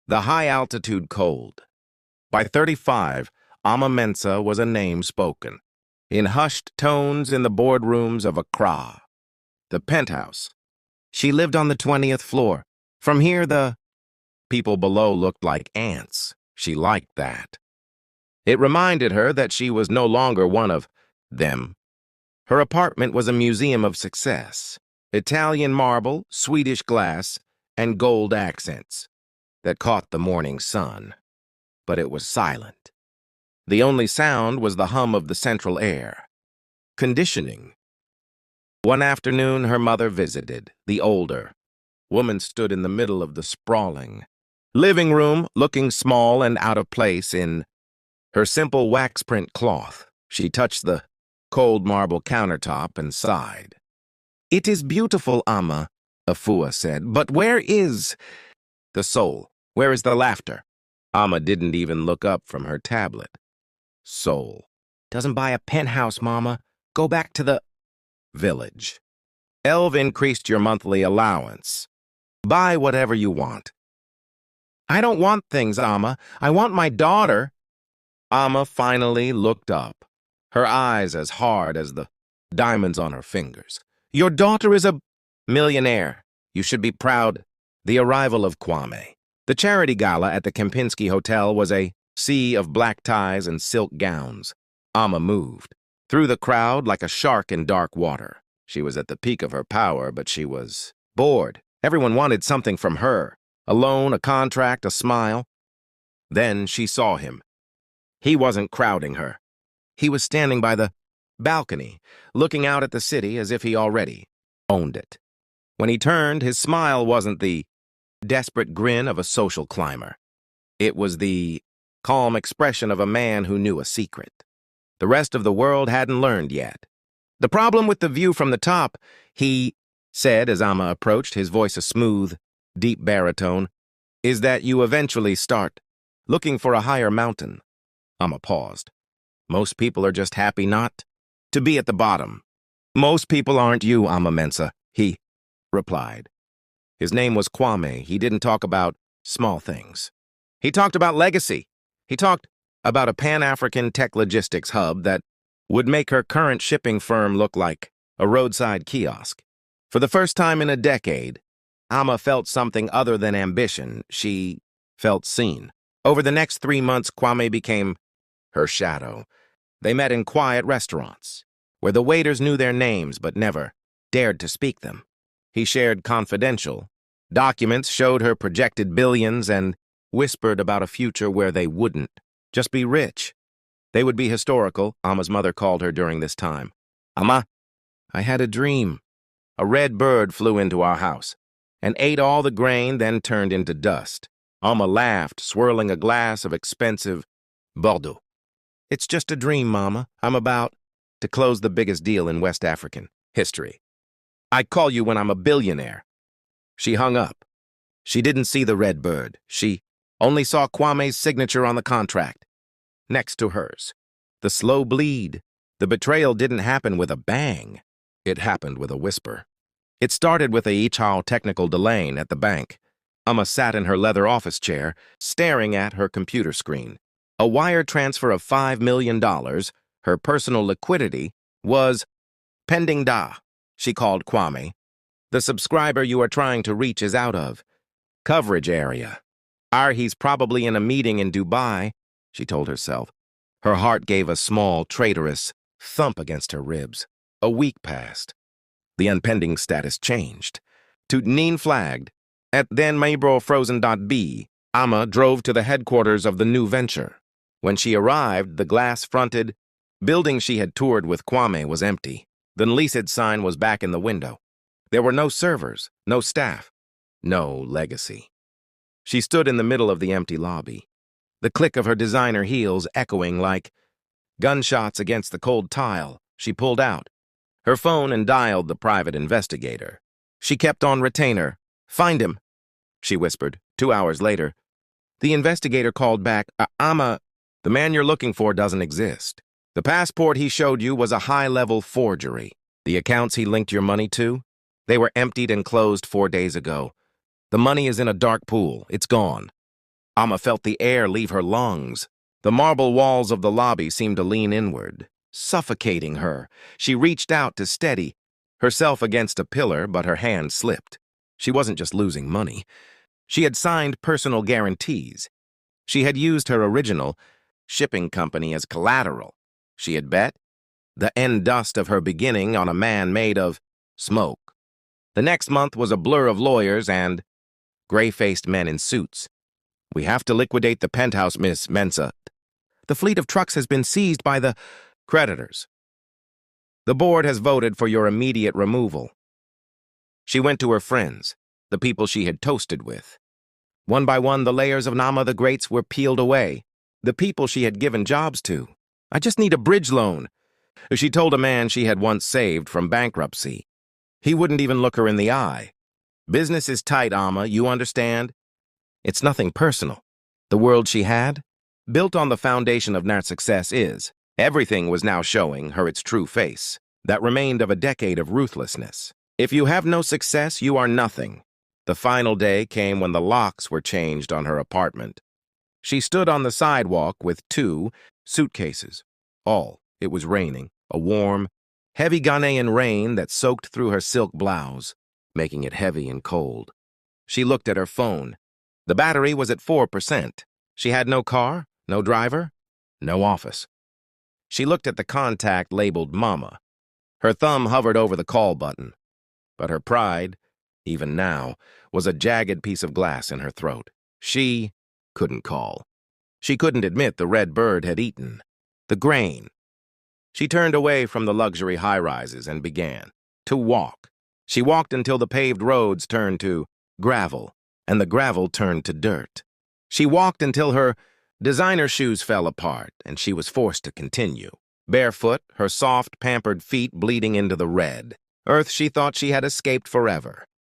The high-altitude cold. By 35, Ama Mensa was a name spoken, in hushed tones in the boardrooms of Accra. The penthouse. She lived on the 20th floor. From here, the people below looked like ants. She liked that. It reminded her that she was no longer one of them. Her apartment was a museum of success. Italian marble, Swedish glass, and gold accents that caught the morning sun. But it was silent. The only sound was the hum of the central air. Conditioning. One afternoon, her mother visited. The older woman stood in the middle of the sprawling living room, looking small and out of place in her simple wax print cloth. She touched the cold marble countertop and sighed. "It is beautiful, Ama," Afua said, "but where is the soul? Where is the laughter?" Ama didn't even look up from her tablet. Soul. "Doesn't buy a penthouse, Mama. Go back to the village. Elv increased your monthly allowance. Buy whatever you want." "I don't want things, Ama. I want my daughter." Ama finally looked up, her eyes as hard as the diamonds on her fingers. "Your daughter is a millionaire. You should be proud." The arrival of Kwame. The charity gala at the Kempinski Hotel was a sea of black ties and silk gowns. Ama moved through the crowd like a shark in dark water. She was at the peak of her power, but she was bored. Everyone wanted something from her. A loan, a contract, a smile. Then she saw him. He wasn't crowding her. He was standing by the balcony, looking out at the city as if he already owned it. When he turned, his smile wasn't the desperate grin of a social climber. It was the calm expression of a man who knew a secret the rest of the world hadn't learned yet. "The problem with the view from the top," he said as Ama approached, his voice a smooth, deep baritone, "is that you eventually start looking for a higher mountain." Ama paused. "Most people are just happy not to be at the bottom." "Most people aren't you, Ama Mensa," he replied. His name was Kwame. He didn't talk about small things. He talked about legacy. He talked about a Pan-African tech logistics hub that would make her current shipping firm look like a roadside kiosk. For the first time in a decade, Ama felt something other than ambition. She felt seen. Over the next 3 months, Kwame became her shadow. They met in quiet restaurants, where the waiters knew their names but never dared to speak them. He shared confidential documents, showed her projected billions, and whispered about a future where they wouldn't just be rich. They would be historical, Ama's mother called her during this time. "Ama, I had a dream. A red bird flew into our house and ate all the grain, then turned into dust." Ama laughed, swirling a glass of expensive Bordeaux. "It's just a dream, Mama. I'm about to close the biggest deal in West African history. I'd call you when I'm a billionaire." She hung up. She didn't see the red bird. She only saw Kwame's signature on the contract, next to hers. The slow bleed. The betrayal didn't happen with a bang. It happened with a whisper. It started with a Ichao technical delay at the bank. Ama sat in her leather office chair, staring at her computer screen. A wire transfer of $5 million, her personal liquidity, was pending da. She called Kwame. "The subscriber you are trying to reach is out of coverage area. He's probably in a meeting in Dubai," she told herself. Her heart gave a small, traitorous thump against her ribs. A week passed. The unpending status changed. Tutneen flagged. At then Maybro Frozen.B, Ama drove to the headquarters of the new venture. When she arrived, the glass-fronted building she had toured with Kwame was empty. The Nlisad sign was back in the window. There were no servers, no staff, no legacy. She stood in the middle of the empty lobby, the click of her designer heels echoing like gunshots against the cold tile. She pulled out her phone and dialed the private investigator. She kept on retainer. "Find him," she whispered. 2 hours later, the investigator called back. "Ama, the man you're looking for doesn't exist. The passport he showed you was a high-level forgery. The accounts he linked your money to, they were emptied and closed 4 days ago. The money is in a dark pool. It's gone." Amma felt the air leave her lungs. The marble walls of the lobby seemed to lean inward, suffocating her. She reached out to steady herself against a pillar, but her hand slipped. She wasn't just losing money. She had signed personal guarantees. She had used her original shipping company as collateral. She had bet the end dust of her beginning on a man made of smoke. The next month was a blur of lawyers and gray-faced men in suits. "We have to liquidate the penthouse, Miss Mensah. The fleet of trucks has been seized by the creditors. The board has voted for your immediate removal." She went to her friends, the people she had toasted with. One by one, the layers of Nama the Greats were peeled away, the people she had given jobs to. "I just need a bridge loan," she told a man she had once saved from bankruptcy. He wouldn't even look her in the eye. "Business is tight, Amma, you understand? It's nothing personal." The world she had, built on the foundation of Nat's success, everything was now showing her its true face, that remained of a decade of ruthlessness. If you have no success, you are nothing. The final day came when the locks were changed on her apartment. She stood on the sidewalk with 2 suitcases. It was raining, a warm, heavy Ghanaian rain that soaked through her silk blouse, making it heavy and cold. She looked at her phone. The battery was at 4%. She had no car, no driver, no office. She looked at the contact labeled Mama. Her thumb hovered over the call button. But her pride, even now, was a jagged piece of glass in her throat. She couldn't call. She couldn't admit the red bird had eaten the grain. She turned away from the luxury high-rises and began to walk. She walked until the paved roads turned to gravel, and the gravel turned to dirt. She walked until her designer shoes fell apart, and she was forced to continue. Barefoot, her soft, pampered feet bleeding into the red. Earth she thought she had escaped forever.